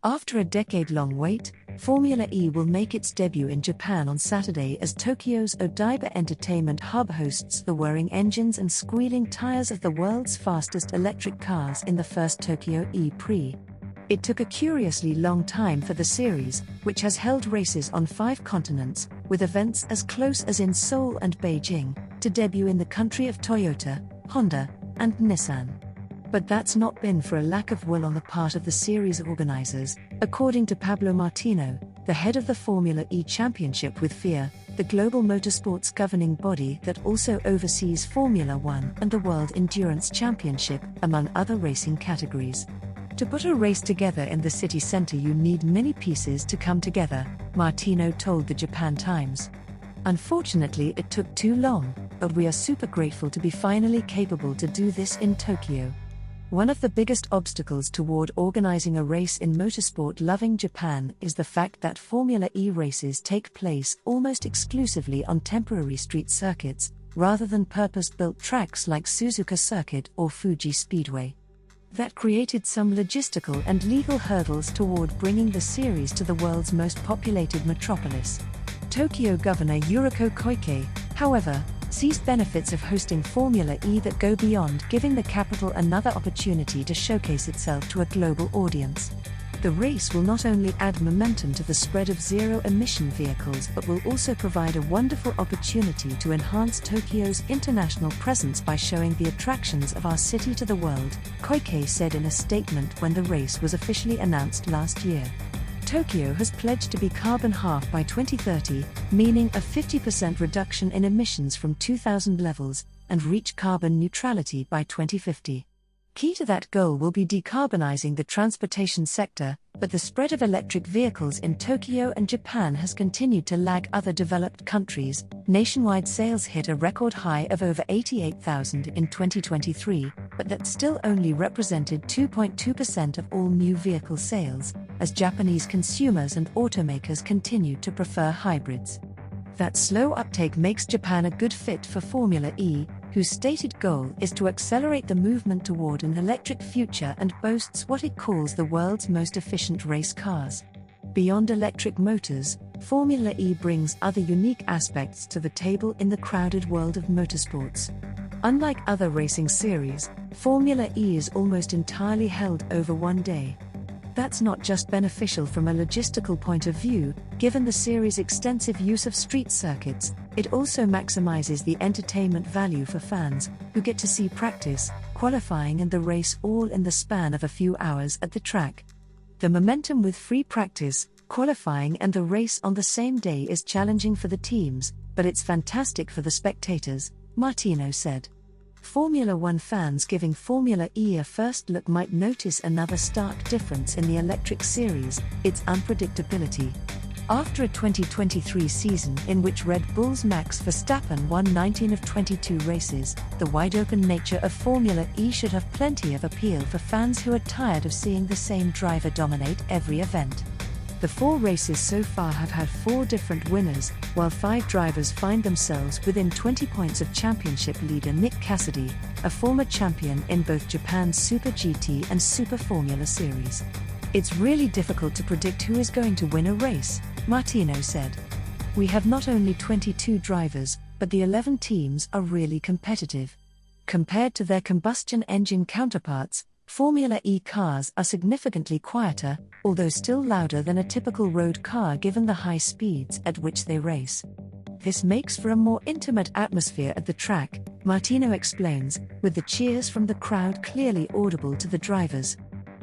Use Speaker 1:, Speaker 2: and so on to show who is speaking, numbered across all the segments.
Speaker 1: After a decade-long wait, Formula E will make its debut in Japan on Saturday as Tokyo's Odaiba Entertainment Hub hosts the whirring engines and squealing tires of the world's fastest electric cars in the first Tokyo E-Prix. It took a curiously long time for the series, which has held races on 5 continents, with events as close as in Seoul and Beijing, to debut in the country of Toyota, Honda, and Nissan. But that's not been for a lack of will on the part of the series organizers, according to Pablo Martino, the head of the Formula E Championship with FIA, the global motorsports governing body that also oversees Formula One and the World Endurance Championship, among other racing categories. To put a race together in the city center, you need many pieces to come together, Martino told the Japan Times. Unfortunately, it took too long, but we are super grateful to be finally capable to do this in Tokyo. One of the biggest obstacles toward organizing a race in motorsport-loving Japan is the fact that Formula E races take place almost exclusively on temporary street circuits, rather than purpose-built tracks like Suzuka Circuit or Fuji Speedway. That created some logistical and legal hurdles toward bringing the series to the world's most populated metropolis. Tokyo Governor Yuriko Koike, however, sees benefits of hosting Formula E that go beyond giving the capital another opportunity to showcase itself to a global audience. The race will not only add momentum to the spread of zero-emission vehicles but will also provide a wonderful opportunity to enhance Tokyo's international presence by showing the attractions of our city to the world, Koike said in a statement when the race was officially announced last year. Tokyo has pledged to be carbon half by 2030, meaning a 50% reduction in emissions from 2000 levels, and reach carbon neutrality by 2050. Key to that goal will be decarbonizing the transportation sector, but the spread of electric vehicles in Tokyo and Japan has continued to lag other developed countries. Nationwide sales hit a record high of over 88,000 in 2023, but that still only represented 2.2% of all new vehicle sales, as Japanese consumers and automakers continue to prefer hybrids. That slow uptake makes Japan a good fit for Formula E, whose stated goal is to accelerate the movement toward an electric future and boasts what it calls the world's most efficient race cars. Beyond electric motors, Formula E brings other unique aspects to the table in the crowded world of motorsports. Unlike other racing series, Formula E is almost entirely held over one day. That's not just beneficial from a logistical point of view, given the series' extensive use of street circuits, it also maximizes the entertainment value for fans, who get to see practice, qualifying and the race all in the span of a few hours at the track. The momentum with free practice, qualifying and the race on the same day is challenging for the teams, but it's fantastic for the spectators, Martino said. Formula One fans giving Formula E a first look might notice another stark difference in the electric series, its unpredictability. After a 2023 season in which Red Bull's Max Verstappen won 19 of 22 races, the wide-open nature of Formula E should have plenty of appeal for fans who are tired of seeing the same driver dominate every event. The 4 races so far have had 4 different winners, while 5 drivers find themselves within 20 points of championship leader Nick Cassidy, a former champion in both Japan's Super GT and Super Formula series. It's really difficult to predict who is going to win a race, Martino said. We have not only 22 drivers, but the 11 teams are really competitive. Compared to their combustion engine counterparts, Formula E cars are significantly quieter, although still louder than a typical road car given the high speeds at which they race. This makes for a more intimate atmosphere at the track, Martino explains, with the cheers from the crowd clearly audible to the drivers.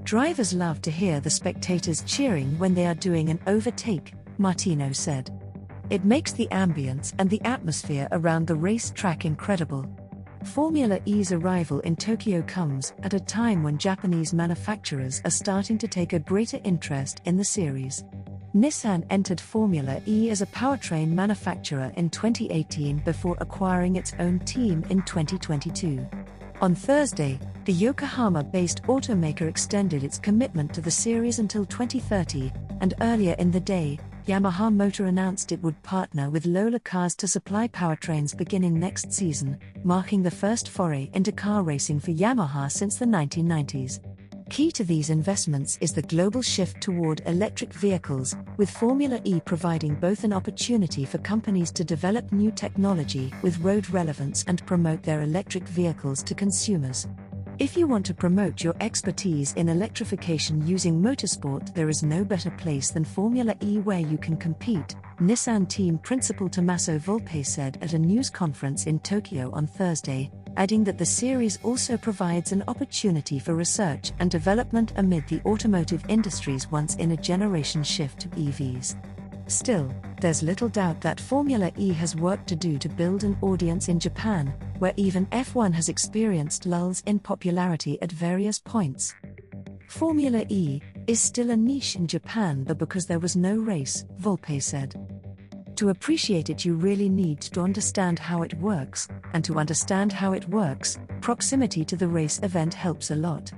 Speaker 1: Drivers love to hear the spectators cheering when they are doing an overtake, Martino said. It makes the ambience and the atmosphere around the race track incredible. Formula E's arrival in Tokyo comes at a time when Japanese manufacturers are starting to take a greater interest in the series. Nissan entered Formula E as a powertrain manufacturer in 2018 before acquiring its own team in 2022. On Thursday, the Yokohama-based automaker extended its commitment to the series until 2030, and earlier in the day, Yamaha Motor announced it would partner with Lola Cars to supply powertrains beginning next season, marking the first foray into car racing for Yamaha since the 1990s. Key to these investments is the global shift toward electric vehicles, with Formula E providing both an opportunity for companies to develop new technology with road relevance and promote their electric vehicles to consumers. If you want to promote your expertise in electrification using motorsport, there is no better place than Formula E where you can compete, Nissan team principal Tommaso Volpe said at a news conference in Tokyo on Thursday, adding that the series also provides an opportunity for research and development amid the automotive industry's once-in-a-generation shift to EVs. Still, there's little doubt that Formula E has work to do to build an audience in Japan, where even F1 has experienced lulls in popularity at various points. Formula E is still a niche in Japan because there was no race, Volpe said. To appreciate it, you really need to understand how it works, and to understand how it works, proximity to the race event helps a lot.